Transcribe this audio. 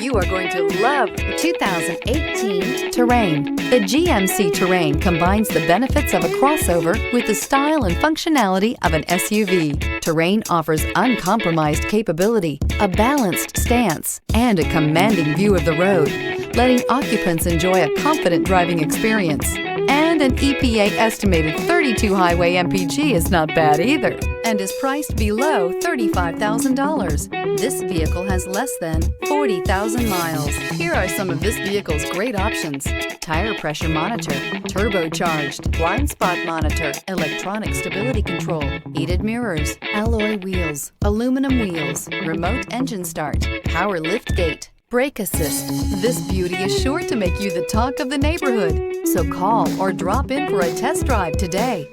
You are going to love the 2018 Terrain. The GMC Terrain combines the benefits of a crossover with the style and functionality of an SUV. Terrain offers uncompromised capability, a balanced stance, and a commanding view of the road, letting occupants enjoy a confident driving experience. And an EPA estimated 32 highway MPG is not bad either, and is priced below $35,000. This vehicle has less than 40,000 miles. Here are some of this vehicle's great options: tire pressure monitor, turbocharged, blind spot monitor, electronic stability control, heated mirrors, alloy wheels, aluminum wheels, remote engine start, power lift gate, brake assist. This beauty is sure to make you the talk of the neighborhood. So call or drop in for a test drive today.